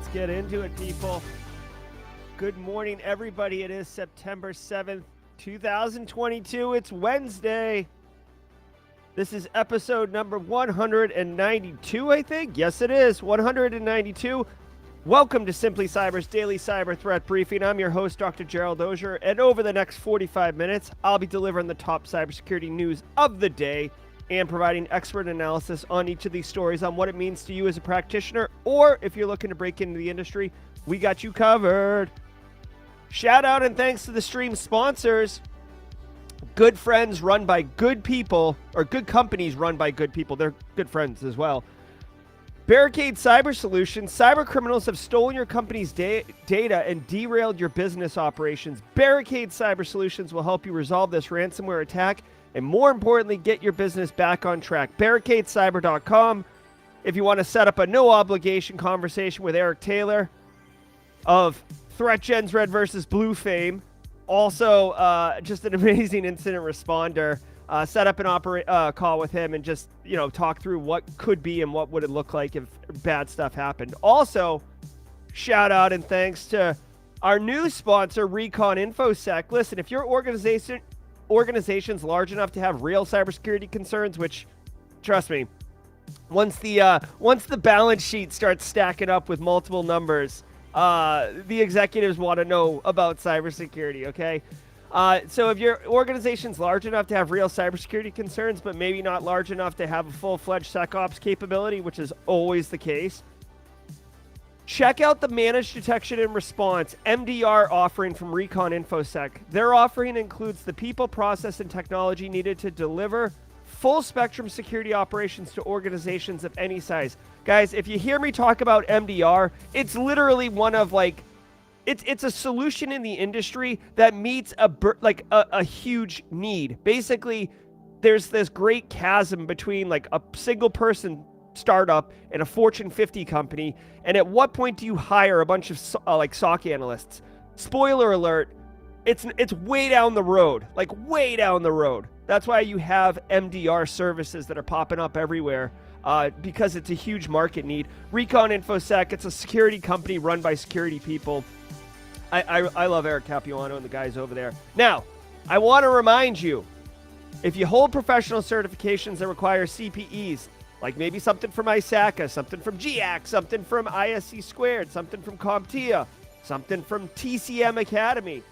Let's get into it, people. Good morning, everybody. It is September 7th, 2022. It's Wednesday. This is episode number 192, I think. Yes, it is. 192. Welcome to Simply Cyber's Daily Cyber Threat Briefing. I'm your host, Dr. Gerald Auger, and over the next 45 minutes, I'll be delivering the top cybersecurity news of the day and providing expert analysis on each of these stories on what it means to you as a practitioner, or if you're looking to break into the industry, we got you covered. Shout out and thanks to the stream sponsors. Good friends run by good people, or good companies run by good people. They're good friends as well. Barricade Cyber Solutions. Cyber criminals have stolen your company's data and derailed your business operations. Barricade Cyber Solutions will help you resolve this ransomware attack and, more importantly, get your business back on track. BarricadeCyber.com. If you want to set up a no-obligation conversation with Eric Taylor of ThreatGen's Red versus Blue fame, also just an amazing incident responder, set up an call with him and just, talk through what could be and what would it look like if bad stuff happened. Also, shout out and thanks to our new sponsor, Recon InfoSec. Listen, if your organization's large enough to have real cybersecurity concerns, which, trust me, once the balance sheet starts stacking up with multiple numbers, the executives want to know about cybersecurity, okay? So if your organization's large enough to have real cybersecurity concerns, but maybe not large enough to have a full-fledged SecOps capability, which is always the case, check out the Managed Detection and Response, MDR, offering from Recon InfoSec. Their offering includes the people, process, and technology needed to deliver full-spectrum security operations to organizations of any size. Guys, if you hear me talk about MDR, it's literally one of, it's a solution in the industry that meets a huge need. Basically, there's this great chasm between, a single-person startup and a Fortune 50 company, and at what point do you hire a bunch of SOC analysts? Spoiler alert, it's way down the road, way down the road. That's why you have MDR services that are popping up everywhere, because it's a huge market need. Recon InfoSec, it's a security company run by security people. I love Eric Capuano and the guys over there. Now, I want to remind you, if you hold professional certifications that require CPEs, like maybe something from ISACA, something from GIAC, something from ISC Squared, something from CompTIA, something from TCM Academy.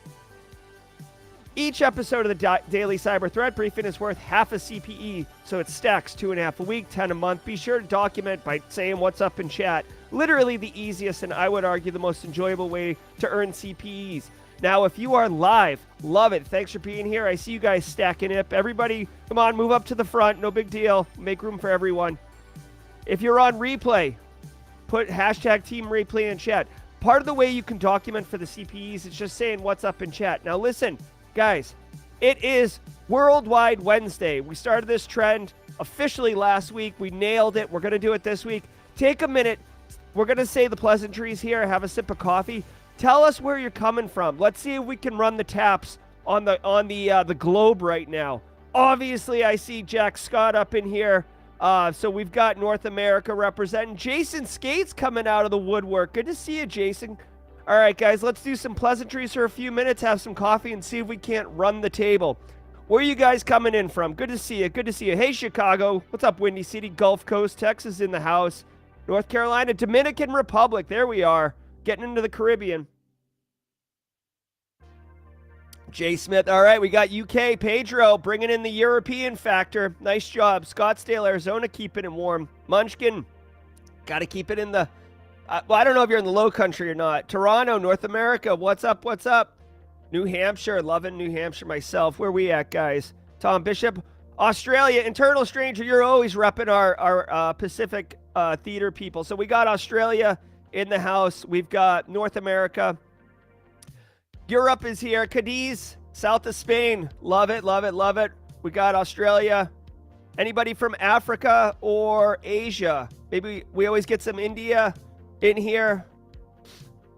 Each episode of the Daily Cyber Threat Briefing is worth half a CPE, so it stacks 2.5 a week, 10 a month. Be sure to document by saying what's up in chat. Literally the easiest and I would argue the most enjoyable way to earn CPEs. Now, if you are live, love it. Thanks for being here. I see you guys stacking up. Everybody, come on, move up to the front. No big deal. Make room for everyone. If you're on replay, put hashtag Team Replay in chat. Part of the way you can document for the CPEs is just saying what's up in chat. Now, listen, guys, it is Worldwide Wednesday. We started this trend officially last week. We nailed it. We're going to do it this week. Take a minute. We're going to say the pleasantries here. Have a sip of coffee. Tell us where you're coming from. Let's see if we can run the taps on the globe right now. Obviously, I see Jack Scott up in here. So we've got North America representing. Jason Skates coming out of the woodwork. Good to see you, Jason. All right, guys, let's do some pleasantries for a few minutes, have some coffee, and see if we can't run the table. Where are you guys coming in from? Good to see you. Good to see you. Hey, Chicago. What's up, Windy City? Gulf Coast, Texas in the house. North Carolina, Dominican Republic. There we are. Getting into the Caribbean. Jay Smith. All right, we got UK. Pedro bringing in the European factor. Nice job. Scottsdale, Arizona, keeping it warm. Munchkin, got to keep it in the... I don't know if you're in the low country or not. Toronto, North America. What's up? What's up? New Hampshire. Loving New Hampshire myself. Where we at, guys? Tom Bishop. Australia. Internal Stranger. You're always repping our Pacific theater people. So we got Australia in the house. We've got North America. Europe is here. Cadiz, south of Spain. Love it, love it, love it. We got Australia. Anybody from Africa or Asia? Maybe we always get some India in here.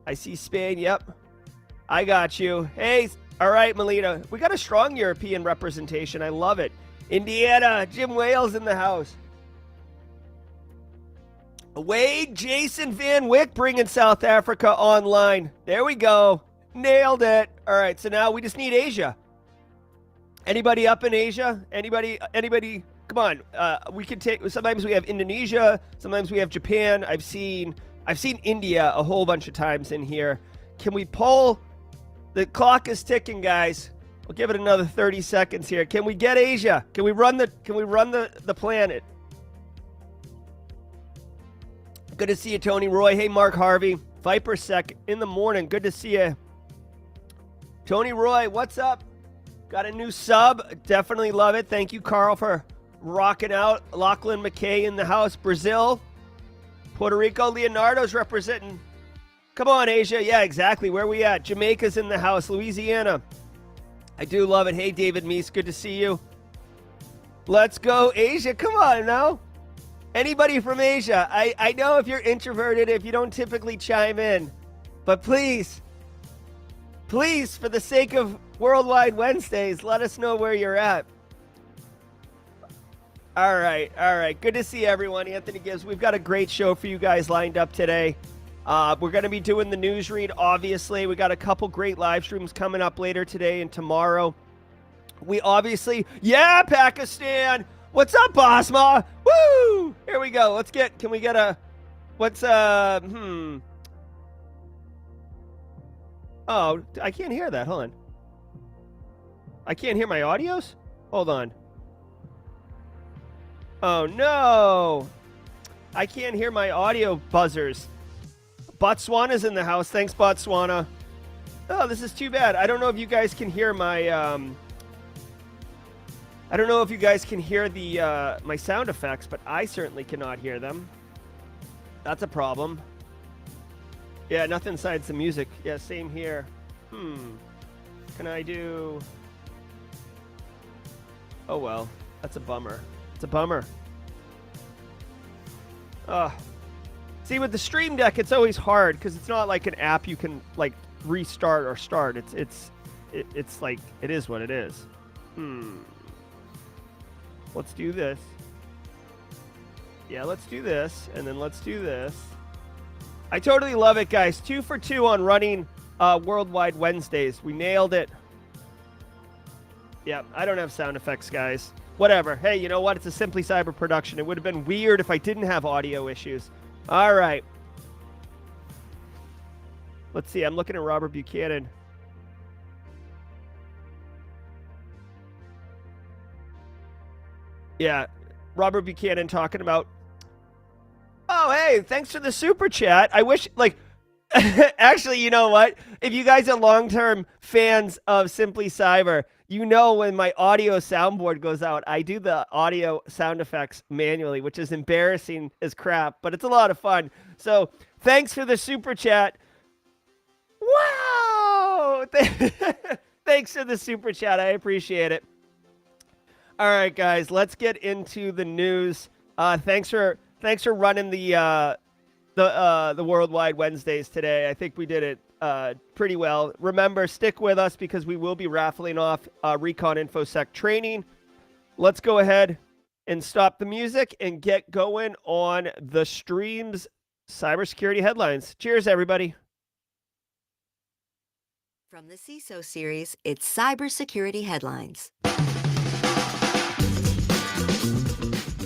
I see Spain. Yep. I got you. Hey, all right, Melita. We got a strong European representation. I love it. Indiana. Jim Wales in the house. Wade Jason Van Wyck bringing South Africa online. There we go. Nailed it. All right, so now we just need Asia. Anybody up in Asia? Anybody? Come on. We can take. Sometimes we have Indonesia. Sometimes we have Japan. I've seen India a whole bunch of times in here. Can we pull? The clock is ticking, guys. We'll give it another 30 seconds here. Can we get Asia? Can we run the planet? Good to see you, Tony Roy. Hey, Mark Harvey. ViperSec in the morning. Good to see you. Tony Roy, what's up? Got a new sub. Definitely love it. Thank you, Carl, for rocking out. Lachlan McKay in the house. Brazil. Puerto Rico. Leonardo's representing. Come on, Asia. Yeah, exactly. Where we at? Jamaica's in the house. Louisiana. I do love it. Hey, David Meese. Good to see you. Let's go, Asia. Come on now. Anybody from Asia? I know if you're introverted, if you don't typically chime in, but please, for the sake of Worldwide Wednesdays, let us know where you're at. All right. Good to see everyone. Anthony Gibbs, we've got a great show for you guys lined up today. We're going to be doing the news read, obviously. We got a couple great live streams coming up later today and tomorrow. We obviously, yeah, Pakistan. What's up, Basma? Woo! Here we go. Can we get a, Oh, I can't hear that. Hold on. I can't hear my audios? Hold on. Oh, no. I can't hear my audio buzzers. Botswana's in the house. Thanks, Botswana. Oh, this is too bad. I don't know if you guys can hear my, I don't know if you guys can hear the my sound effects, but I certainly cannot hear them. That's a problem. Yeah, nothing besides the music. Yeah, same here. Can I do... Oh, well. That's a bummer. It's a bummer. See, with the Stream Deck, it's always hard because it's not like an app you can, like, restart or start. It's like, it is what it is. Let's do this. Yeah, let's do this, and then let's do this. I totally love it, guys. 2 for 2 on running Worldwide Wednesdays. We nailed it. Yeah, I don't have sound effects, guys. Whatever. Hey, you know what? It's a Simply Cyber production. It would have been weird if I didn't have audio issues. All right. Let's see. I'm looking at Robert Buchanan. Yeah, Robert Buchanan talking about, oh, hey, thanks for the super chat. I wish, like, actually, you know what? If you guys are long-term fans of Simply Cyber, you know when my audio soundboard goes out, I do the audio sound effects manually, which is embarrassing as crap, but it's a lot of fun. So thanks for the super chat. Wow! Thanks for the super chat. I appreciate it. All right, guys, let's get into the news. Thanks for running the Worldwide Wednesdays today. I think we did it pretty well. Remember, stick with us because we will be raffling off Recon InfoSec training. Let's go ahead and stop the music and get going on the stream's cybersecurity headlines. Cheers, everybody. From the CISO series, it's Cybersecurity Headlines.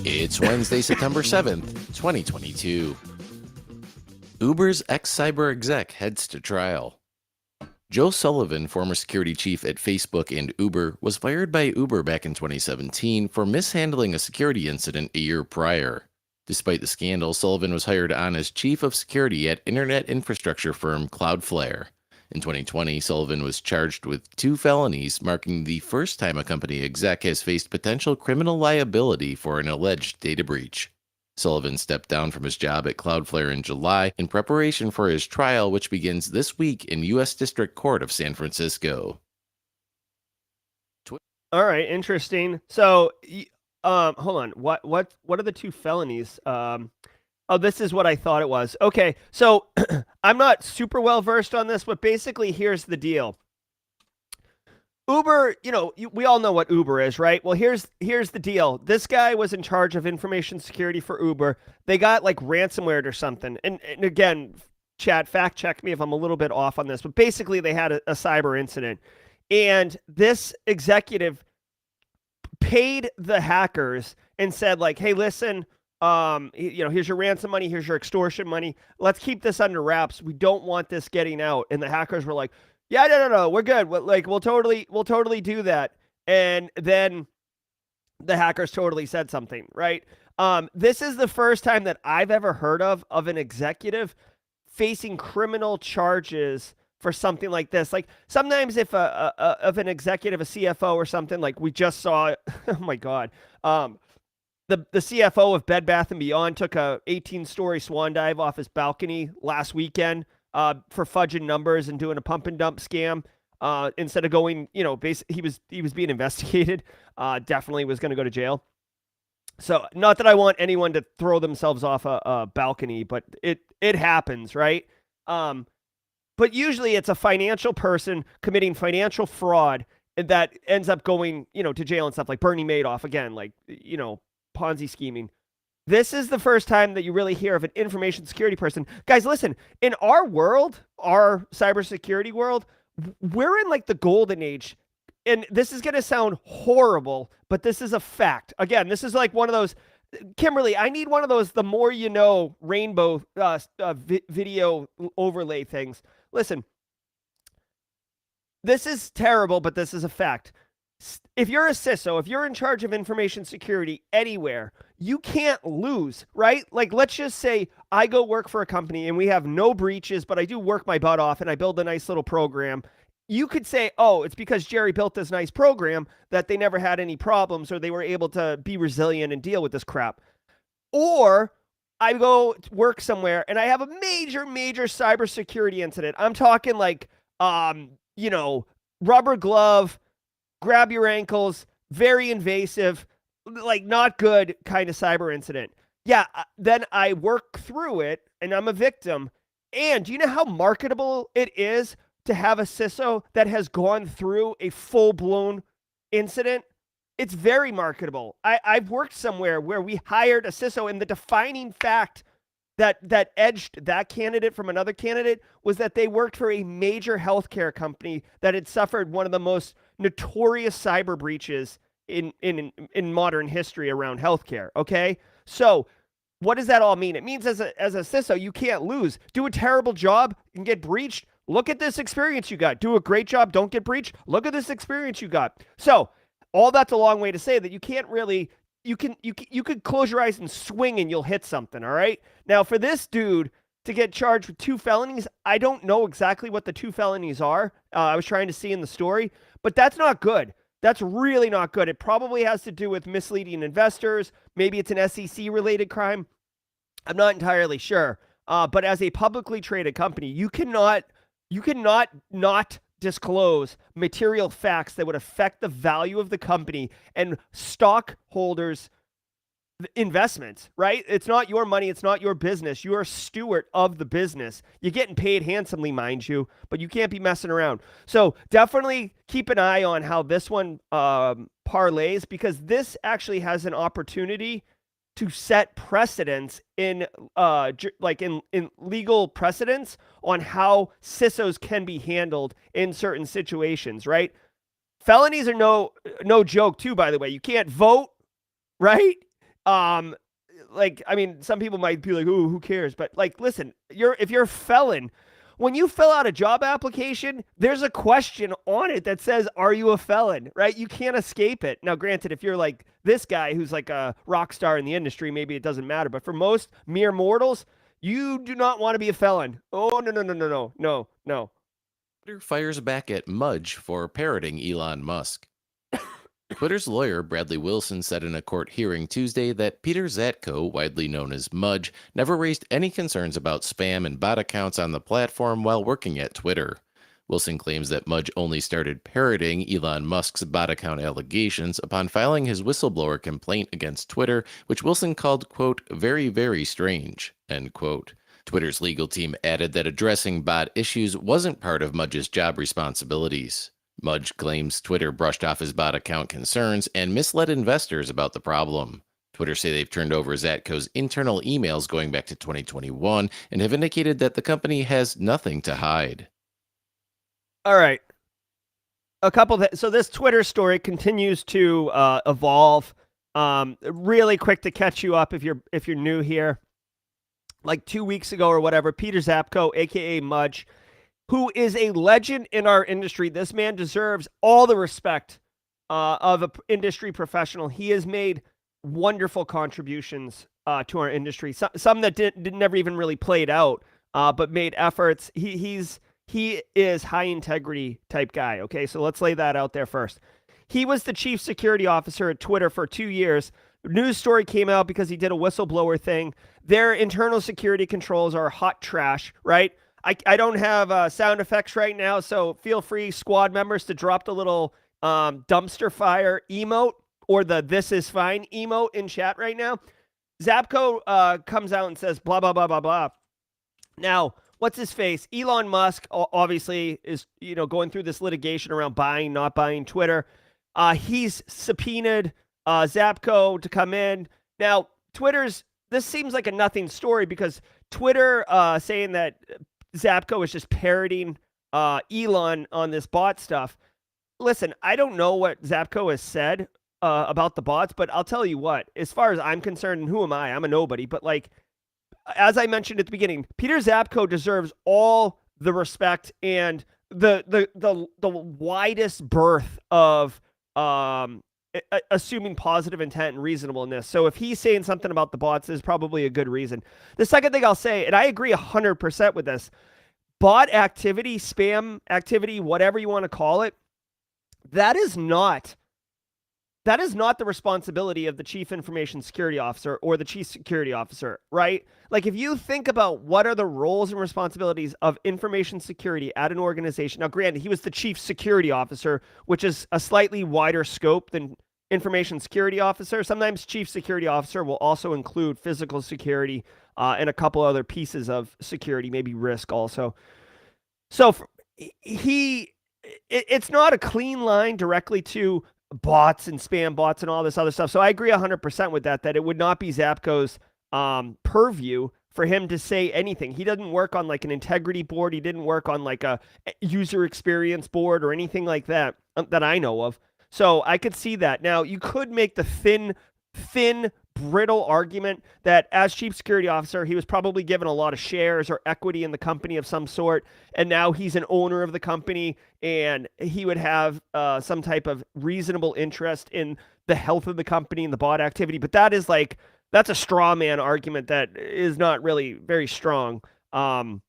It's Wednesday, September 7th, 2022. Uber's ex-cyber exec heads to trial. Joe Sullivan, former security chief at Facebook and Uber, was fired by Uber back in 2017 for mishandling a security incident a year prior. Despite the scandal, Sullivan was hired on as chief of security at internet infrastructure firm Cloudflare. In 2020, Sullivan was charged with 2 felonies, marking the first time a company exec has faced potential criminal liability for an alleged data breach. Sullivan stepped down from his job at Cloudflare in July in preparation for his trial, which begins this week in U.S. District Court of San Francisco. All right, interesting. So, hold on. What are the 2 felonies? Oh, this is what I thought it was. Okay, so I'm not super well versed on this, but basically here's the deal. Uber, we all know what Uber is, right? Well, here's the deal. This guy was in charge of information security for Uber. They got like ransomware or something. And again, chat, fact check me if I'm a little bit off on this, but basically they had a cyber incident. And this executive paid the hackers and said like, hey, listen, here's your ransom money, here's your extortion money. Let's keep this under wraps. We don't want this getting out. And the hackers were like, yeah, no, we're good. We'll totally do that. And then the hackers totally said something, right? This is the first time that I've ever heard of an executive facing criminal charges for something like this. Like sometimes if of an executive, a CFO or something, like we just saw, oh my God, the CFO of Bed Bath & Beyond took a 18-story swan dive off his balcony last weekend for fudging numbers and doing a pump and dump scam. Instead of going, he was being investigated. Definitely was going to go to jail. So not that I want anyone to throw themselves off a balcony, but it happens, right? But usually it's a financial person committing financial fraud that ends up going, to jail and stuff, like Bernie Madoff, again, like, Ponzi scheming. This is the first time that you really hear of an information security person. Guys, listen, in our world, our cybersecurity world, we're in like the golden age. And this is going to sound horrible, but this is a fact. Again, this is like one of those, Kimberly, I need one of those, the more you know, rainbow video overlay things. Listen, this is terrible, but this is a fact. If you're a CISO, if you're in charge of information security anywhere, you can't lose, right? Like, let's just say I go work for a company and we have no breaches, but I do work my butt off and I build a nice little program. You could say, oh, it's because Jerry built this nice program that they never had any problems or they were able to be resilient and deal with this crap. Or I go work somewhere and I have a major cybersecurity incident. I'm talking like, rubber glove, grab your ankles, very invasive, like not good kind of cyber incident. Yeah, then I work through it and I'm a victim. And do you know how marketable it is to have a CISO that has gone through a full-blown incident? It's very marketable. I've worked somewhere where we hired a CISO, and the defining fact that edged that candidate from another candidate was that they worked for a major healthcare company that had suffered one of the most notorious cyber breaches in modern history around healthcare. Okay, so what does that all mean? It means as a CISO, you can't lose. Do a terrible job and get breached. Look at this experience you got. Do a great job. Don't get breached. Look at this experience you got. So all that's a long way to say that you can't really, you could close your eyes and swing and you'll hit something. All right. Now for this dude to get charged with 2 felonies, I don't know exactly what the 2 felonies are. I was trying to see in the story, but that's not good. That's really not good. It probably has to do with misleading investors. Maybe it's an SEC related crime. I'm not entirely sure. But as a publicly traded company, you cannot not disclose material facts that would affect the value of the company and stockholders' investments, right? It's not your money. It's not your business. You are a steward of the business. You're getting paid handsomely, mind you, but you can't be messing around. So definitely keep an eye on how this one parlays, because this actually has an opportunity to set precedents in legal precedents on how CISOs can be handled in certain situations, right? Felonies are no joke too, by the way. You can't vote, right? Some people might be like, "Ooh, who cares?" But like, listen, if you're a felon, when you fill out a job application, there's a question on it that says, are you a felon, right? You can't escape it. Now, granted, if you're like this guy who's like a rock star in the industry, maybe it doesn't matter. But for most mere mortals, you do not want to be a felon. Oh, no. Twitter fires back at Mudge for parroting Elon Musk. Twitter's lawyer, Bradley Wilson, said in a court hearing Tuesday that Peter Zatko, widely known as Mudge, never raised any concerns about spam and bot accounts on the platform while working at Twitter. Wilson claims that Mudge only started parroting Elon Musk's bot account allegations upon filing his whistleblower complaint against Twitter, which Wilson called, quote, very, very strange, end quote. Twitter's legal team added that addressing bot issues wasn't part of Mudge's job responsibilities. Mudge claims Twitter brushed off his bot account concerns and misled investors about the problem. Twitter say they've turned over Zatco's internal emails going back to 2021 and have indicated that the company has nothing to hide. All right. So this Twitter story continues to evolve. Really quick to catch you up if you're new here. Like 2 weeks ago or whatever, Peter Zapko, aka Mudge, who is a legend in our industry. This man deserves all the respect of an industry professional. He has made wonderful contributions to our industry. Some that never even really played out, but made efforts. He is high integrity type guy. Okay, so let's lay that out there first. He was the chief security officer at Twitter for 2 years. News story came out because he did a whistleblower thing. Their internal security controls are hot trash, right? I don't have sound effects right now, so feel free, squad members, to drop the little dumpster fire emote or the "this is fine" emote in chat right now. Zapko comes out and says blah, blah, blah, blah, blah. Now, what's his face? Elon Musk obviously is, going through this litigation around buying, not buying Twitter. He's subpoenaed Zapko to come in. Now, this seems like a nothing story because Twitter saying that Zapko is just parroting Elon on this bot stuff. Listen, I don't know what Zapko has said about the bots, but I'll tell you what, as far as I'm concerned, and who am I? I'm a nobody, but like, as I mentioned at the beginning, Peter Zapko deserves all the respect and the widest berth of assuming positive intent and reasonableness. So if he's saying something about the bots, there's probably a good reason. The second thing I'll say, and I agree 100% with this, bot activity, spam activity, whatever you want to call it, that is not the responsibility of the chief information security officer or the chief security officer, right? Like, if you think about what are the roles and responsibilities of information security at an organization. Now, granted, he was the chief security officer, which is a slightly wider scope than information security officer. Sometimes chief security officer will also include physical security and a couple other pieces of security, maybe risk also. So it's not a clean line directly to bots and spam bots and all this other stuff. So I agree 100% with that it would not be Zapko's purview for him to say anything. He doesn't work on like an integrity board. He didn't work on like a user experience board or anything like that that I know of. So I could see that. Now, you could make the thin, brittle argument that as chief security officer, he was probably given a lot of shares or equity in the company of some sort, and now he's an owner of the company, and he would have some type of reasonable interest in the health of the company and the bot activity. But that's a straw man argument that is not really very strong. So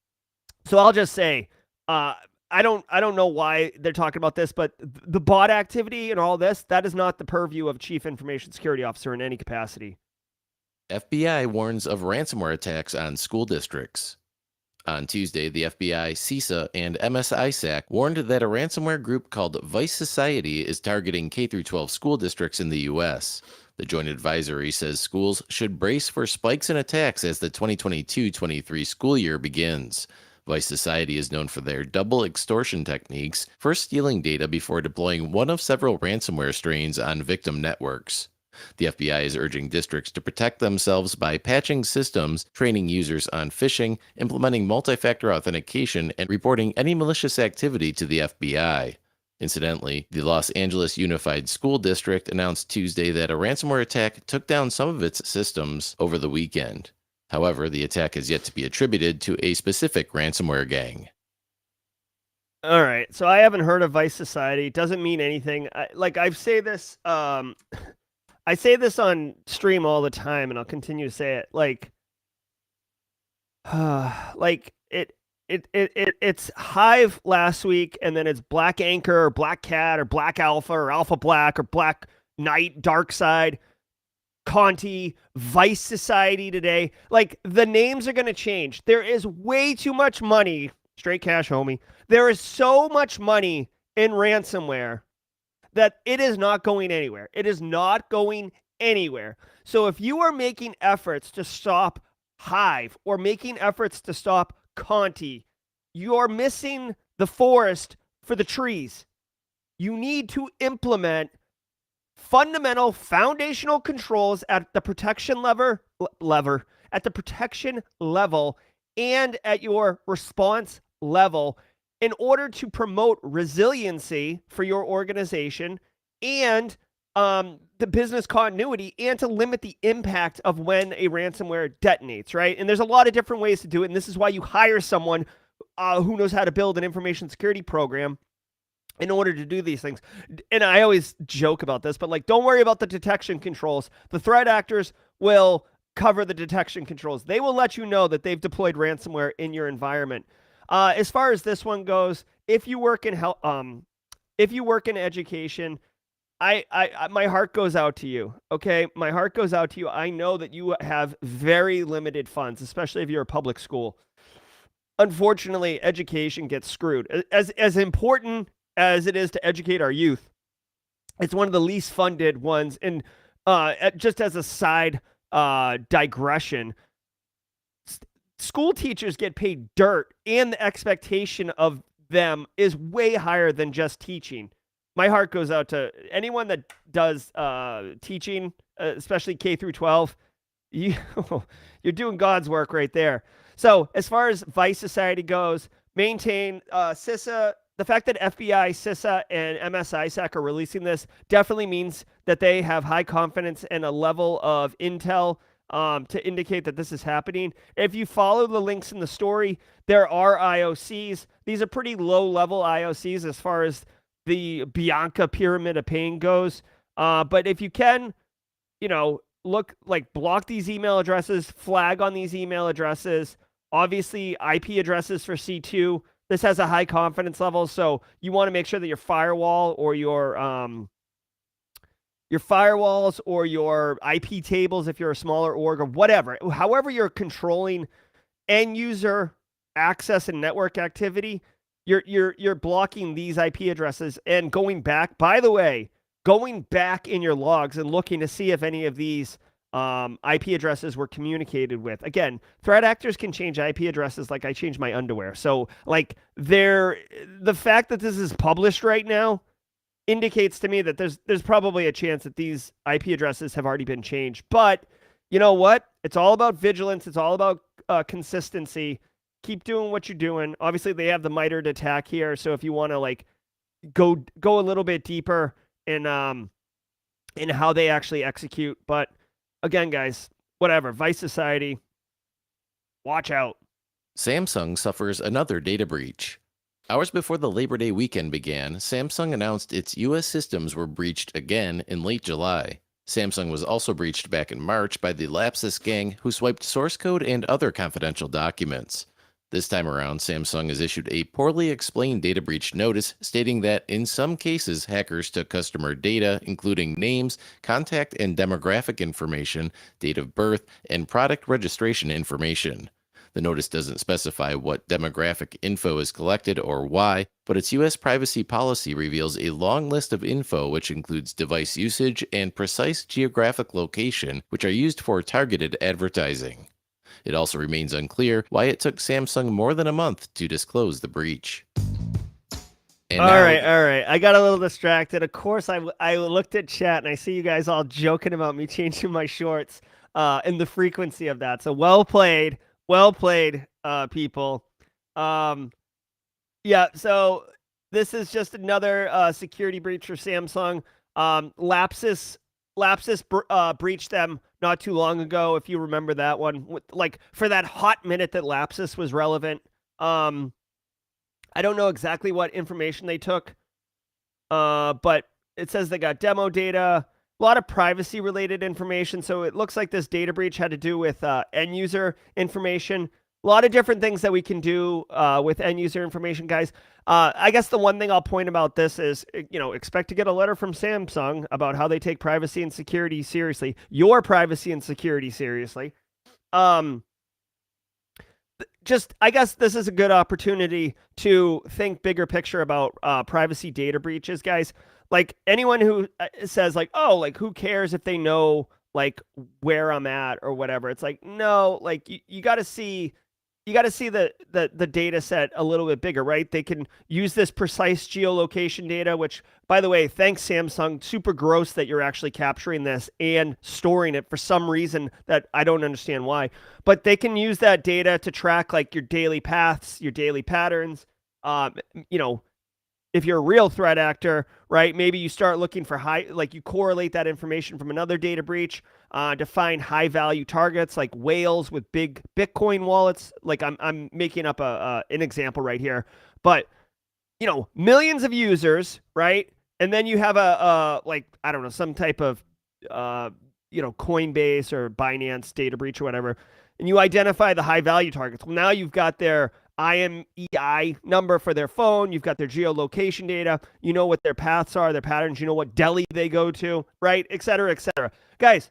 I'll just say, I don't know why they're talking about this, but the bot activity and all this, that is not the purview of chief information security officer in any capacity. FBI warns of ransomware attacks on school districts. On Tuesday, the FBI, CISA, and MSISAC warned that a ransomware group called Vice Society is targeting K-12 school districts in the U.S. The joint advisory says schools should brace for spikes in attacks as the 2022-23 school year begins. Vice Society is known for their double extortion techniques, first stealing data before deploying one of several ransomware strains on victim networks. The FBI is urging districts to protect themselves by patching systems, training users on phishing, implementing multi-factor authentication, and reporting any malicious activity to the FBI. Incidentally, the Los Angeles Unified School District announced Tuesday that a ransomware attack took down some of its systems over the weekend. However, the attack is yet to be attributed to a specific ransomware gang. All right, so I haven't heard of Vice Society. It doesn't mean anything. I say this on stream all the time, and I'll continue to say it. It's Hive last week, and then it's Black Anchor or Black Cat or Black Alpha or Alpha Black or Black Knight, Dark Side, Conti, Vice Society today. Like, the names are going to change. There is way too much money. Straight cash, homie. There is so much money in ransomware that it is not going anywhere. It is not going anywhere. So if you are making efforts to stop Hive or making efforts to stop Conti, you are missing the forest for the trees. you need to implement fundamental foundational controls at the protection at the protection level and at your response level in order to promote resiliency for your organization and the business continuity, and to limit the impact of when a ransomware detonates, right? And there's a lot of different ways to do it, and this is why you hire someone who knows how to build an information security program in order to do these things. And I always joke about this, but like, don't worry about the detection controls. The threat actors will cover the detection controls. They will let you know that they've deployed ransomware in your environment. As far as this one goes, if you work in education, I my heart goes out to you. Okay, my heart goes out to you. I know that you have very limited funds, especially if you're a public school. Unfortunately, education gets screwed. As important as it is to educate our youth, it's one of the least funded ones. And just as a side digression, school teachers get paid dirt, and the expectation of them is way higher than just teaching. My heart goes out to anyone that does teaching, especially K through 12. You're doing God's work right there. So as far as Vice Society goes, maintain CISA. The fact that FBI, CISA, and MSISAC are releasing this definitely means that they have high confidence and a level of intel to indicate that this is happening. If you follow the links in the story, there are IOCs. These are pretty low-level IOCs as far as the Bianca pyramid of pain goes. But if you can, block these email addresses, flag on these email addresses, obviously IP addresses for C2. This has a high confidence level, so you want to make sure that your firewall or your firewalls or your IP tables, if you're a smaller org or whatever, however you're controlling end user access and network activity, you're blocking these IP addresses and going back. By the way, going back in your logs and looking to see if any of these IP addresses were communicated with. Again, threat actors can change IP addresses like I change my underwear. So like the fact that this is published right now indicates to me that there's probably a chance that these IP addresses have already been changed. But you know what? It's all about vigilance. It's all about consistency. Keep doing what you're doing. Obviously, they have the mitered attack here. So if you want to like go a little bit deeper in how they actually execute, but again, guys, whatever. Vice Society, watch out. Samsung suffers another data breach. Hours before the Labor Day weekend began, Samsung announced its U.S. systems were breached again in late July. Samsung was also breached back in March by the Lapsus gang, who swiped source code and other confidential documents. This time around, Samsung has issued a poorly explained data breach notice stating that in some cases, hackers took customer data, including names, contact and demographic information, date of birth, and product registration information. The notice doesn't specify what demographic info is collected or why, but its U.S. privacy policy reveals a long list of info which includes device usage and precise geographic location, which are used for targeted advertising. It also remains unclear why it took Samsung more than a month to disclose the breach. All right. I got a little distracted. Of course, I looked at chat and I see you guys all joking about me changing my shorts and the frequency of that. So well played, people. Yeah, so this is just another security breach for Samsung. Lapsus breached them not too long ago, if you remember that one. Like for that hot minute that Lapsus was relevant. I don't know exactly what information they took, but it says they got demo data, a lot of privacy related information. So it looks like this data breach had to do with end user information. A lot of different things that we can do with end user information, guys. I guess the one thing I'll point about this is, expect to get a letter from Samsung about how they take privacy and security seriously. Your privacy and security seriously. I guess this is a good opportunity to think bigger picture about privacy data breaches, guys. Like anyone who says like, oh, like who cares if they know like where I'm at or whatever. It's like, no, like you got to see you got to see the data set a little bit bigger, right? They can use this precise geolocation data, which, by the way, thanks Samsung, super gross that you're actually capturing this and storing it for some reason that I don't understand why. But they can use that data to track like your daily paths, your daily patterns. You know, if you're a real threat actor, right, maybe you start looking for like you correlate that information from another data breach to find high value targets like whales with big Bitcoin wallets. Like I'm making up an example right here, but you know, millions of users, right? And then you have a like, I don't know, some type of, you know, Coinbase or Binance data breach or whatever. And you identify the high value targets. Well, now you've got their IMEI number for their phone. You've got their geolocation data. You know what their paths are, their patterns. You know what deli they go to, right? Et cetera, et cetera. Guys,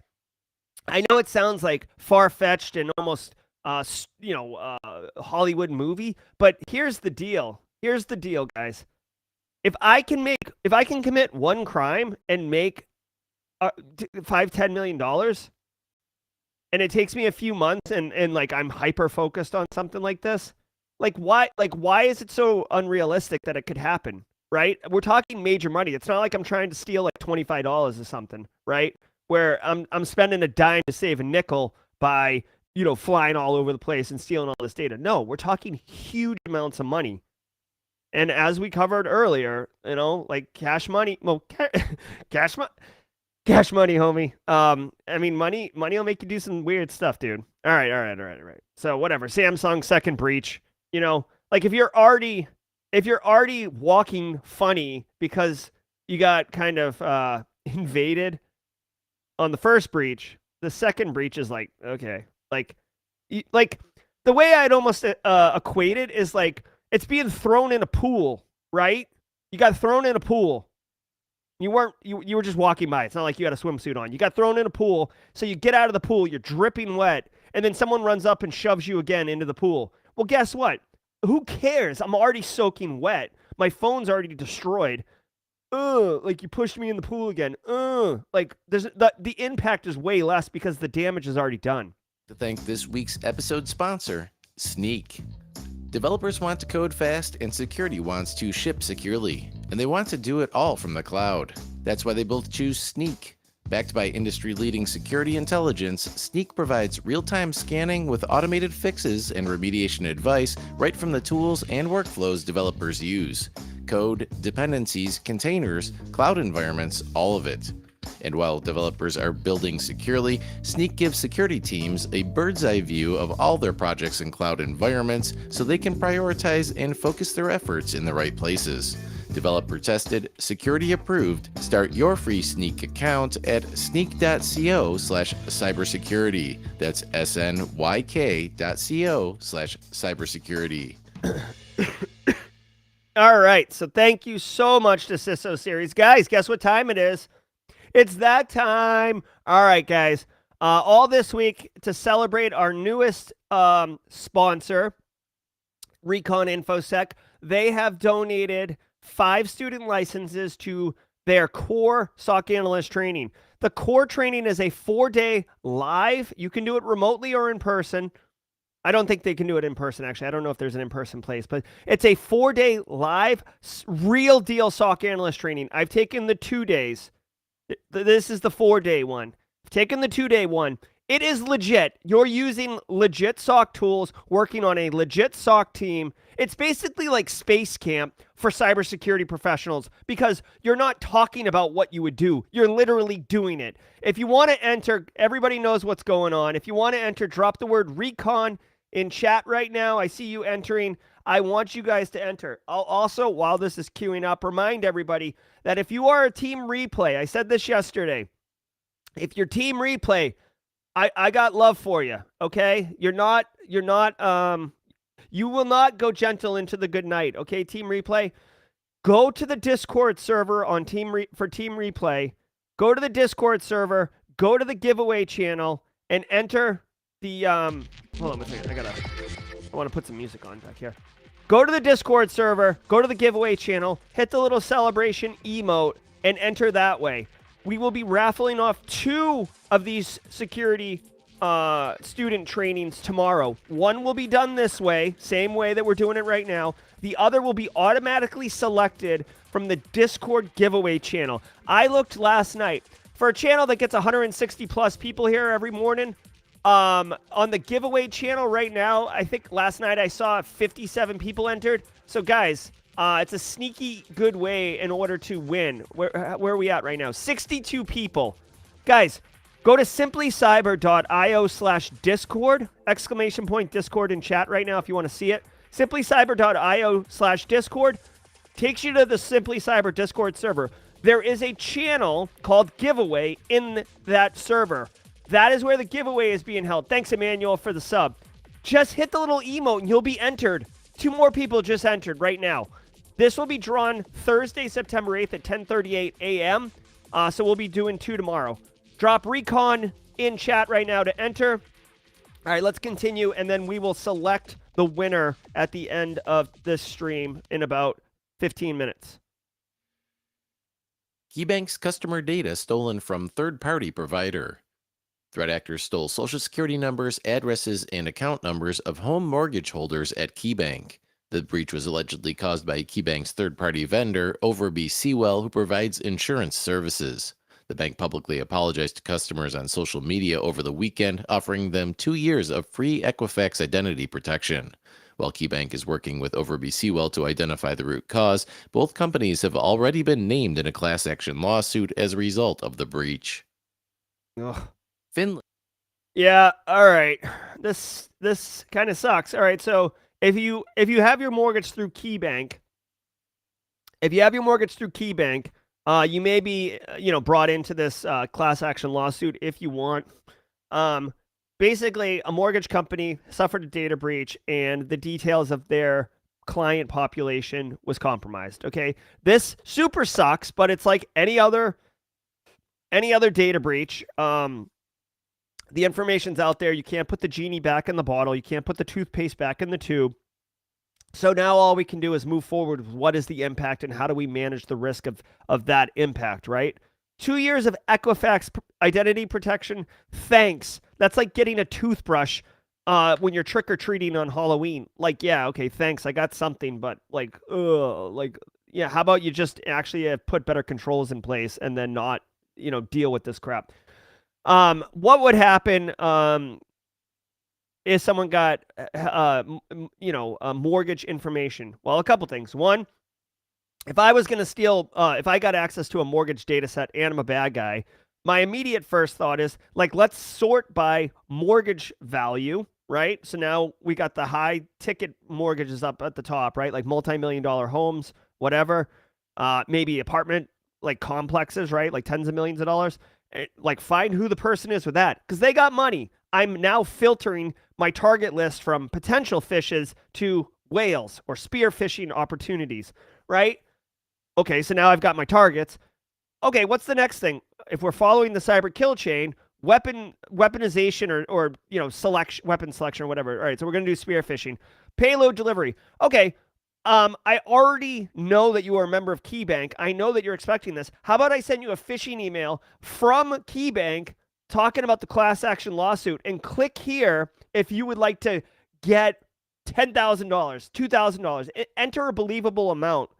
I know it sounds like far-fetched and almost, you know, Hollywood movie, but here's the deal. Here's the deal, guys. If I can commit one crime and make $5-10 million, and it takes me a few months, and like I'm hyper focused on something like this, like why is it so unrealistic that it could happen, right? We're talking major money. It's not like I'm trying to steal like $25 or something, right? Where I'm spending a dime to save a nickel by, you know, flying all over the place and stealing all this data. No, we're talking huge amounts of money. And as we covered earlier, you know, like cash money, well, cash money, homie. I mean, money will make you do some weird stuff, dude. All right. So whatever. Samsung second breach. You know, like if you're already walking funny because you got kind of invaded on the first breach, the second breach is like, okay, like the way I'd almost equate it is like it's being thrown in a pool, right? You got thrown in a pool. You were just walking by. It's not like you had a swimsuit on. You got thrown in a pool, so you get out of the pool, you're dripping wet, and then someone runs up and shoves you again into the pool. Well, guess what? Who cares? I'm already soaking wet. My phone's already destroyed. Like you pushed me in the pool again. Like there's the impact is way less because the damage is already done. To thank this week's episode sponsor, Sneak. Developers want to code fast and security wants to ship securely, and they want to do it all from the cloud. That's why they both choose Sneak. Backed by industry-leading security intelligence, Sneak provides real-time scanning with automated fixes and remediation advice right from the tools and workflows developers use. Code, dependencies, containers, cloud environments, all of it. And while developers are building securely, Sneak gives security teams a bird's eye view of all their projects and cloud environments so they can prioritize and focus their efforts in the right places. Developer tested, security approved. Start your free Sneak account at sneak.co/cybersecurity. That's SNYK.co/cybersecurity. All right. So thank you so much to CISO Series. Guys, guess what time it is? It's that time. All right, guys. All this week to celebrate our newest sponsor, Recon InfoSec, they have donated 5 student licenses to their core SOC analyst training. The core training is a 4-day live. You can do it remotely or in person. I don't think they can do it in person, actually. I don't know if there's an in-person place, but it's a 4-day live, real deal SOC analyst training. I've taken the 2 days. This is the 4-day one. I've taken the 2-day one. It is legit. You're using legit SOC tools, working on a legit SOC team. It's basically like Space Camp for cybersecurity professionals because you're not talking about what you would do. You're literally doing it. If you want to enter, everybody knows what's going on. If you want to enter, drop the word recon in chat right now. I see you entering. I want you guys to enter. I'll also, while this is queuing up, remind everybody that if you are a team replay, I said this yesterday, if you're team replay, I got love for you, okay? You will not go gentle into the good night, okay, team replay? Go to the Discord server on for team replay. Go to the Discord server, go to the giveaway channel, and enter the, hold on a second, I want to put some music on back here. Go to the Discord server, go to the giveaway channel, hit the little celebration emote, and enter that way. We will be raffling off 2 of these security student trainings tomorrow. One will be done this way, same way that we're doing it right now. The other will be automatically selected from the Discord giveaway channel. I looked last night for a channel that gets 160 plus people here every morning. On the giveaway channel right now, I think last night I saw 57 people entered. So guys, it's a sneaky good way in order to win. Where are we at right now? 62 people. Guys, go to simplycyber.io/discord, exclamation point Discord in chat right now if you want to see it. Simplycyber.io/discord takes you to the Simply Cyber Discord server. There is a channel called Giveaway in that server. That is where the giveaway is being held. Thanks, Emmanuel, for the sub. Just hit the little emote and you'll be entered. 2 more people just entered right now. This will be drawn Thursday, September 8th at 10:38 a.m. So we'll be doing 2 tomorrow. Drop recon in chat right now to enter. All right, let's continue, and then we will select the winner at the end of this stream in about 15 minutes. Keybank's customer data stolen from third-party provider. Threat actors stole social security numbers, addresses, and account numbers of home mortgage holders at Keybank. The breach was allegedly caused by Keybank's third-party vendor, Overby Seawell, who provides insurance services. The bank publicly apologized to customers on social media over the weekend, offering them 2 years of free Equifax identity protection. While Keybank is working with Overby Seawell to identify the root cause, both companies have already been named in a class action lawsuit as a result of the breach. Ugh. Finland. Yeah, all right. This kind of sucks. All right, so if you have your mortgage through Keybank, you may be brought into this class action lawsuit if you want. Basically, a mortgage company suffered a data breach, and the details of their client population was compromised. Okay, this super sucks, but it's like any other data breach. The information's out there. You can't put the genie back in the bottle. You can't put the toothpaste back in the tube. So now all we can do is move forward with what is the impact and how do we manage the risk of that impact, right? 2 years of Equifax identity protection. Thanks. That's like getting a toothbrush when you're trick-or-treating on Halloween. Like, yeah, okay, thanks. I got something, but yeah, how about you just actually put better controls in place and then not, deal with this crap? What would happen if someone got mortgage information? Well, a couple things. One, if I was going to steal, if I got access to a mortgage data set and I'm a bad guy, my immediate first thought is, let's sort by mortgage value, right? So now we got the high ticket mortgages up at the top, right? Like multi-million-dollar homes, whatever, maybe apartment, like complexes, right? Like tens of millions of dollars. Find who the person is with that, because they got money. I'm now filtering my target list from potential fishes to whales or spear fishing opportunities, right? Okay, so now I've got my targets. Okay, what's the next thing? If we're following the cyber kill chain, weaponization or weapon selection or whatever. All right, so we're going to do spear fishing. Payload delivery. Okay, I already know that you are a member of Keybank. I know that you're expecting this. How about I send you a phishing email from Keybank talking about the class action lawsuit, and click here if you would like to get $10,000, $2,000. Enter a believable amount.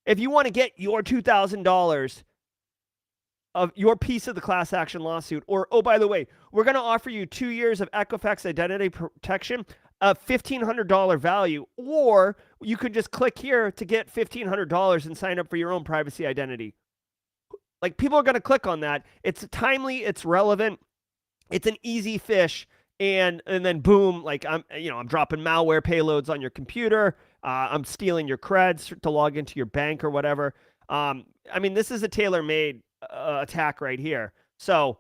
If you want to get your $2,000 of your piece of the class action lawsuit, or, oh, by the way, we're going to offer you 2 years of Equifax identity protection, a $1,500 value, or you could just click here to get $1,500 and sign up for your own privacy identity. Like, people are going to click on that. It's timely, it's relevant, it's an easy fish, and then boom, like I'm dropping malware payloads on your computer. I'm stealing your creds to log into your bank or whatever. This is a tailor-made attack right here. So,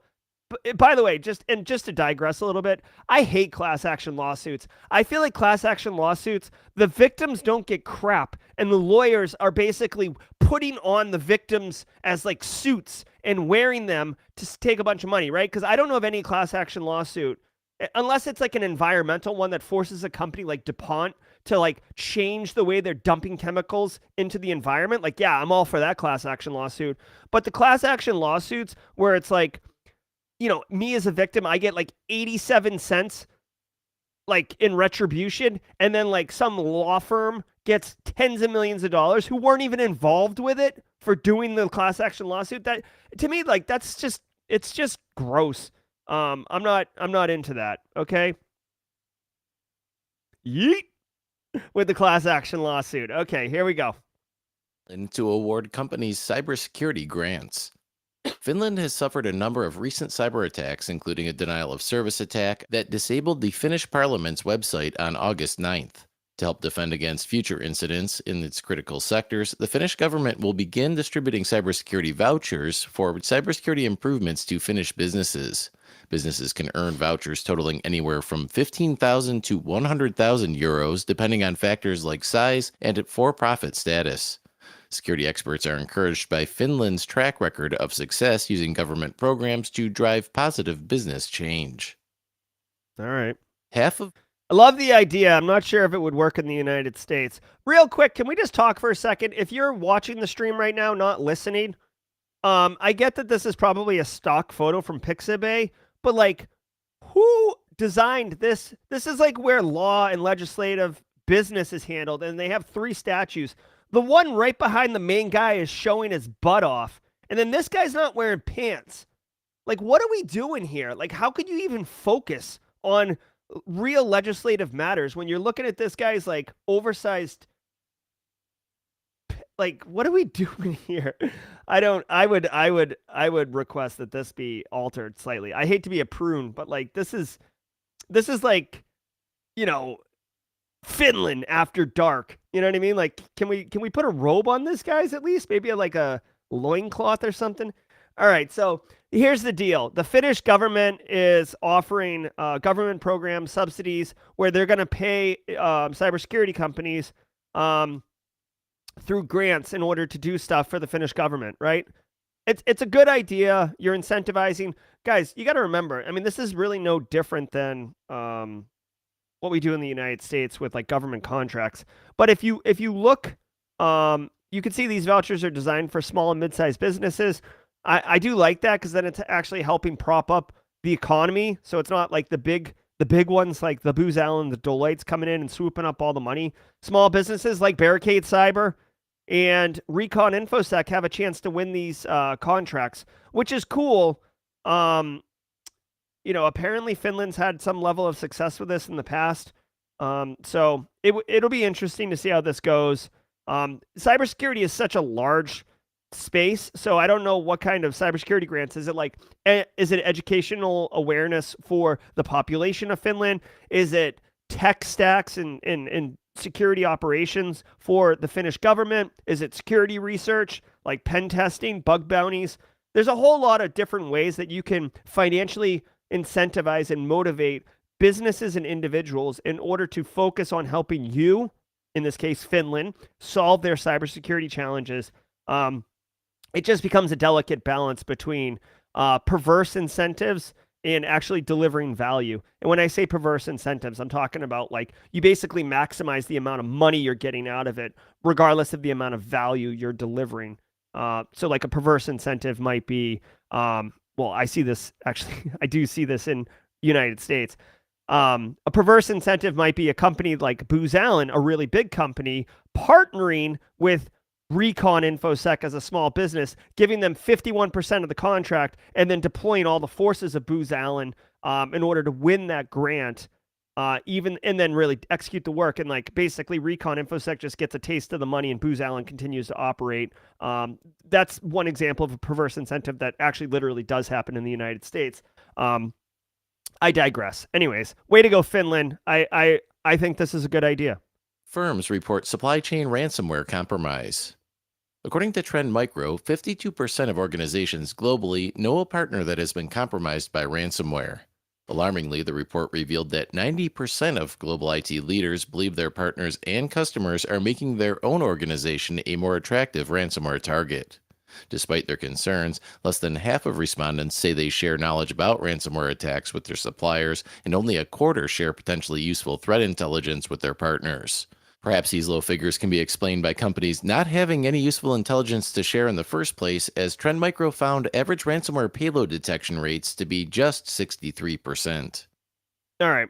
by the way, just to digress a little bit, I hate class action lawsuits. I feel like class action lawsuits, the victims don't get crap, and the lawyers are basically putting on the victims as like suits and wearing them to take a bunch of money, right? Because I don't know of any class action lawsuit, unless it's like an environmental one that forces a company like DuPont to like change the way they're dumping chemicals into the environment. Like, yeah, I'm all for that class action lawsuit. But the class action lawsuits where it's like, me as a victim, I get like 87 cents like in retribution, and then like some law firm gets tens of millions of dollars who weren't even involved with it for doing the class action lawsuit. That, to me, like, it's just gross. I'm not into that. Okay. Yeet. With the class action lawsuit. Okay, here we go. And to award companies cybersecurity grants. Finland has suffered a number of recent cyber attacks, including a denial of service attack that disabled the Finnish parliament's website on August 9th. To help defend against future incidents in its critical sectors, the Finnish government will begin distributing cybersecurity vouchers for cybersecurity improvements to Finnish businesses. Businesses can earn vouchers totaling anywhere from 15,000 to 100,000 euros, depending on factors like size and for-profit status. Security experts are encouraged by Finland's track record of success using government programs to drive positive business change. All right. I love the idea. I'm not sure if it would work in the United States. Real quick, can we just talk for a second? If you're watching the stream right now, not listening, I get that this is probably a stock photo from Pixabay, but like, who designed this? This is like where law and legislative business is handled, and they have 3 statues. The one right behind the main guy is showing his butt off, and then this guy's not wearing pants. Like, what are we doing here? Like, how could you even focus on real legislative matters when you're looking at this guy's like oversized? Like, what are we doing here? I would request that this be altered slightly. I hate to be a prune, but like, this is like, Finland after dark. You know what I mean? Like, can we put a robe on this guy's at least? Maybe like a loincloth or something. All right, so here's the deal. The Finnish government is offering government program subsidies where they're going to pay cybersecurity companies through grants in order to do stuff for the Finnish government, right? It's a good idea. You're incentivizing. Guys, you got to remember, I mean, this is really no different than what we do in the United States with like government contracts. But if you look, you can see these vouchers are designed for small and mid-sized businesses. I do like that because then it's actually helping prop up the economy. So it's not like the big ones like the Booz Allen, the Deloitte's coming in and swooping up all the money. Small businesses like Barricade Cyber and Recon InfoSec have a chance to win these contracts, which is cool. Apparently Finland's had some level of success with this in the past. So it'll be interesting to see how this goes. Cybersecurity is such a large space, so I don't know what kind of cybersecurity grants. Is it educational awareness for the population of Finland? Is it tech stacks and security operations for the Finnish government? Is it security research, like pen testing, bug bounties? There's a whole lot of different ways that you can financially incentivize and motivate businesses and individuals in order to focus on helping you, in this case, Finland, solve their cybersecurity challenges. It just becomes a delicate balance between perverse incentives and actually delivering value. And when I say perverse incentives, I'm talking about like you basically maximize the amount of money you're getting out of it, regardless of the amount of value you're delivering. So like a perverse incentive might be, I see this actually, I do see this in United States. A perverse incentive might be a company like Booz Allen, a really big company, partnering with Recon InfoSec as a small business, giving them 51% of the contract, and then deploying all the forces of Booz Allen in order to win that grant, and then really execute the work. And like basically Recon InfoSec just gets a taste of the money and Booz Allen continues to operate. That's one example of a perverse incentive that actually literally does happen in the United States. I digress. Anyways, way to go, Finland. I think this is a good idea. Firms report supply chain ransomware compromise. According to Trend Micro, 52% of organizations globally know a partner that has been compromised by ransomware. Alarmingly, the report revealed that 90% of global IT leaders believe their partners and customers are making their own organization a more attractive ransomware target. Despite their concerns, less than half of respondents say they share knowledge about ransomware attacks with their suppliers, and only a quarter share potentially useful threat intelligence with their partners. Perhaps these low figures can be explained by companies not having any useful intelligence to share in the first place, as Trend Micro found average ransomware payload detection rates to be just 63%. All right.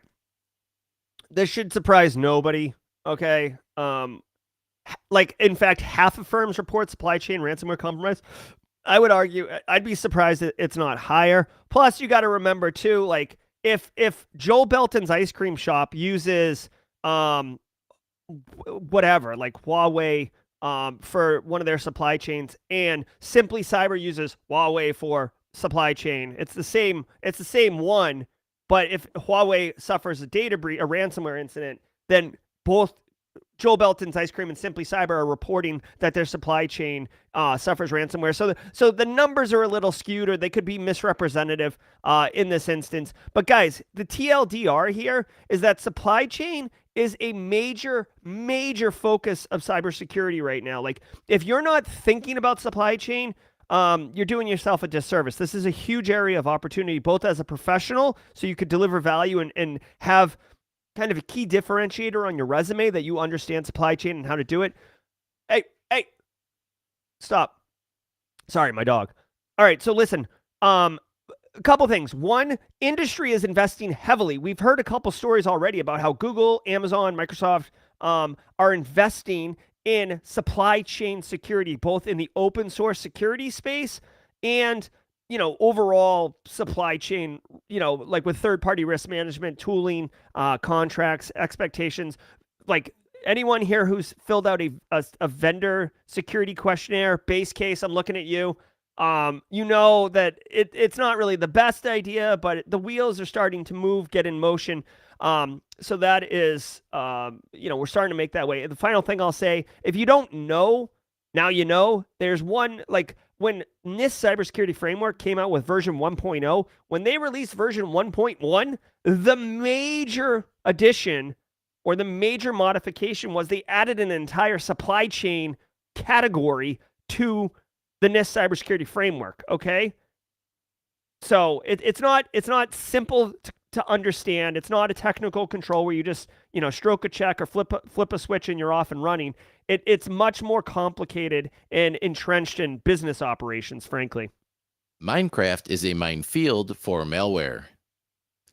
This should surprise nobody, okay? In fact, half of firms report supply chain ransomware compromise. I would argue, I'd be surprised that it's not higher. Plus, you got to remember, too, like, if Joel Belton's ice cream shop uses whatever, like Huawei for one of their supply chains, and Simply Cyber uses Huawei for supply chain, it's the same one. But if Huawei suffers a data breach, a ransomware incident, then both Joel Belton's ice cream and Simply Cyber are reporting that their supply chain suffers ransomware. So the numbers are a little skewed, or they could be misrepresentative in this instance. But guys, the TLDR here is that supply chain is a major focus of cybersecurity right now. Like, if you're not thinking about supply chain, you're doing yourself a disservice. This is a huge area of opportunity, both as a professional, so you could deliver value and have kind of a key differentiator on your resume that you understand supply chain and how to do it. Hey, stop. Sorry, my dog. All right, so listen, a couple things. One, industry is investing heavily. We've heard a couple stories already about how Google, Amazon, Microsoft are investing in supply chain security, both in the open source security space and, overall supply chain, like with third-party risk management, tooling, contracts, expectations. Like, anyone here who's filled out a vendor security questionnaire, base case, I'm looking at you. You know that it's not really the best idea, but the wheels are starting to move, get in motion. So that is, we're starting to make that way. The final thing I'll say, if you don't know, now you know. There's one, like, when NIST cybersecurity framework came out with version 1.0, when they released version 1.1, the major addition or the major modification was they added an entire supply chain category to the NIST cybersecurity framework. Okay. So it's not simple to understand. It's not a technical control where you just, stroke a check or flip a switch and you're off and running. It's much more complicated and entrenched in business operations, frankly. Minecraft is a minefield for malware.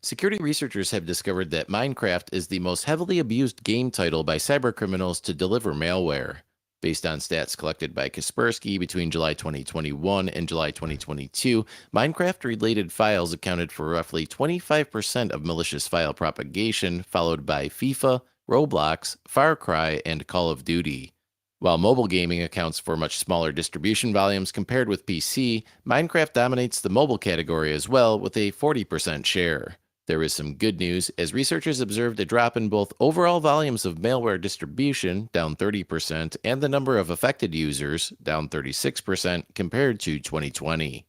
Security researchers have discovered that Minecraft is the most heavily abused game title by cybercriminals to deliver malware. Based on stats collected by Kaspersky between July 2021 and July 2022, Minecraft-related files accounted for roughly 25% of malicious file propagation, followed by FIFA, Roblox, Far Cry, and Call of Duty. While mobile gaming accounts for much smaller distribution volumes compared with PC, Minecraft dominates the mobile category as well with a 40% share. There is some good news, as researchers observed a drop in both overall volumes of malware distribution, down 30%, and the number of affected users, down 36%, compared to 2020.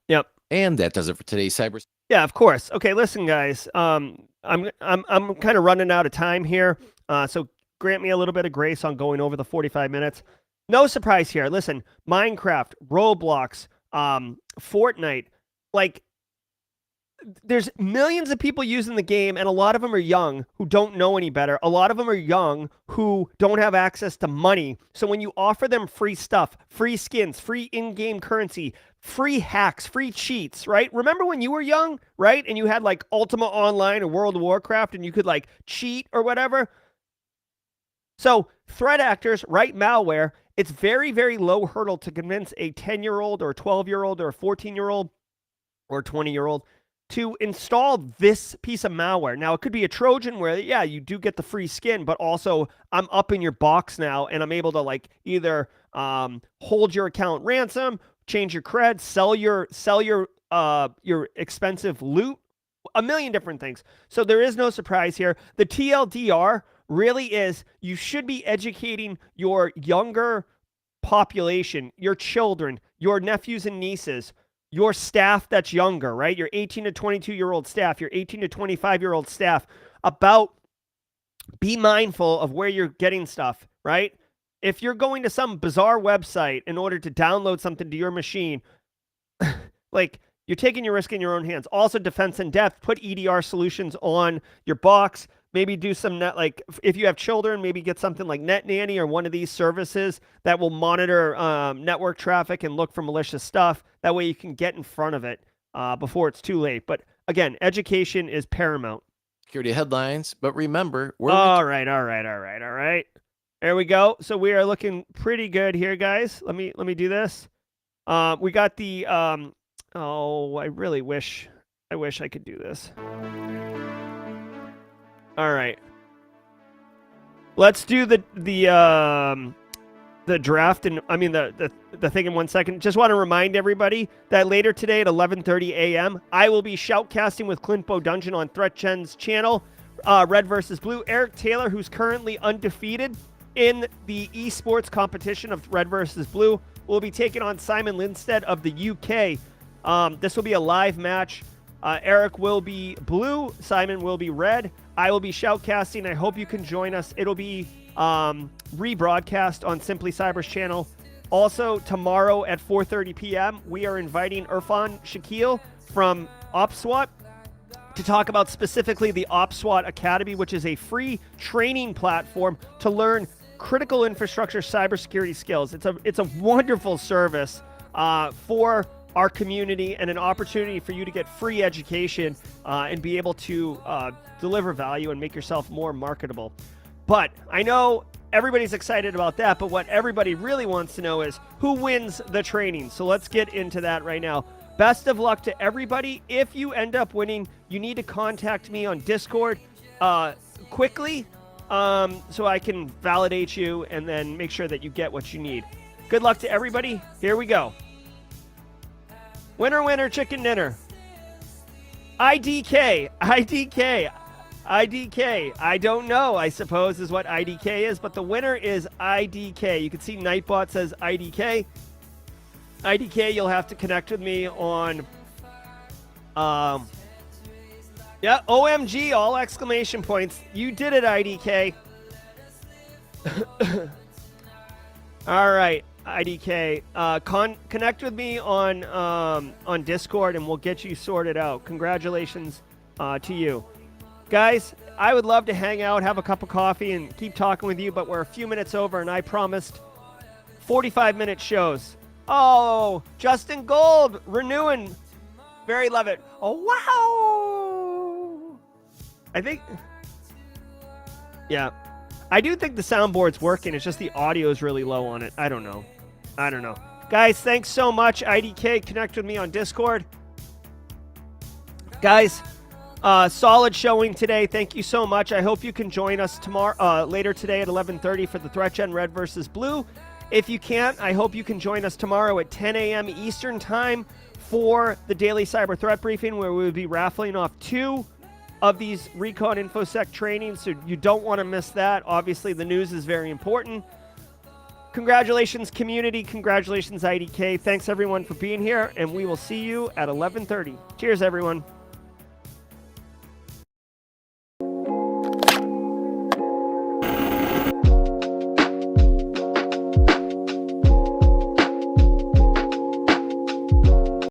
Yep. And that does it for today's cyber. Yeah, of course. Okay, listen, guys. I'm kind of running out of time here, so grant me a little bit of grace on going over the 45 minutes. No surprise here. Listen, Minecraft, Roblox, Fortnite, like, there's millions of people using the game, and a lot of them are young who don't know any better. A lot of them are young who don't have access to money. So when you offer them free stuff, free skins, free in-game currency, free hacks, free cheats, right? Remember when you were young, right? And you had like Ultima Online or World of Warcraft and you could like cheat or whatever? So threat actors write malware. It's very, very low hurdle to convince a 10-year-old or a 12-year-old or a 14-year-old or a 20-year-old to install this piece of malware. Now, it could be a Trojan where, yeah, you do get the free skin, but also I'm up in your box now and I'm able to like either hold your account ransom, change your cred, sell your expensive loot, a million different things. So there is no surprise here. The TLDR really is, you should be educating your younger population, your children, your nephews and nieces, your staff that's younger, right? Your 18 to 22-year-old staff, your 18 to 25-year-old staff, about be mindful of where you're getting stuff, right? If you're going to some bizarre website in order to download something to your machine, like, you're taking your risk in your own hands. Also, defense in depth, put EDR solutions on your box. maybe do some net, like if you have children, maybe get something like Net Nanny or one of these services that will monitor network traffic and look for malicious stuff. That way you can get in front of it before it's too late. But again, education is paramount. Security headlines, but remember, we're all right. There we go. So we are looking pretty good here, guys. Let me do this. We got the oh, I really wish I could do this. All right. Let's do the draft, and I mean the thing in 1 second. Just want to remind everybody that later today at 11:30 a.m. I will be shoutcasting with Clint Dungeon on ThreatGen's channel, Red versus Blue. Eric Taylor, who's currently undefeated in the esports competition of Red versus Blue, will be taking on Simon Lindstedt of the UK. This will be a live match. Eric will be blue, Simon will be red. I will be shoutcasting. I hope you can join us. It'll be rebroadcast on Simply Cyber's channel. Also, tomorrow at 4:30 p.m., we are inviting Irfan Shakil from OpSWAT to talk about specifically the OpSWAT Academy, which is a free training platform to learn critical infrastructure cybersecurity skills. It's a wonderful service for our community and an opportunity for you to get free education and be able to deliver value and make yourself more marketable. But I know everybody's excited about that, but what everybody really wants to know is who wins the training. So let's get into that right now. Best of luck to everybody. If you end up winning, you need to contact me on Discord quickly so I can validate you and then make sure that you get what you need. Good luck to everybody. Here we go. Winner, winner, chicken dinner. IDK. I don't know, I suppose, is what IDK is, but the winner is IDK. You can see Nightbot says IDK. IDK, you'll have to connect with me on, yeah, OMG, all exclamation points. You did it, IDK. All right, IDK. Connect with me on Discord, and we'll get you sorted out. Congratulations to you. Guys, I would love to hang out, have a cup of coffee, and keep talking with you, but we're a few minutes over, and I promised 45-minute shows. Oh, Justin Gold, renewing. Very love it. Oh, wow. I think, yeah. I do think the soundboard's working. It's just the audio is really low on it. I don't know. Guys, thanks so much. IDK, connect with me on Discord. Guys, solid showing today. Thank you so much. I hope you can join us tomorrow, later today at 11:30 for the ThreatGen Red versus Blue. If you can't, I hope you can join us tomorrow at 10 a.m. Eastern Time for the Daily Cyber Threat Briefing, where we will be raffling off 2 of these Recon InfoSec trainings, so you don't want to miss that. Obviously, the news is very important. Congratulations, community. Congratulations, IDK. Thanks, everyone, for being here, and we will see you at 11:30. Cheers, everyone.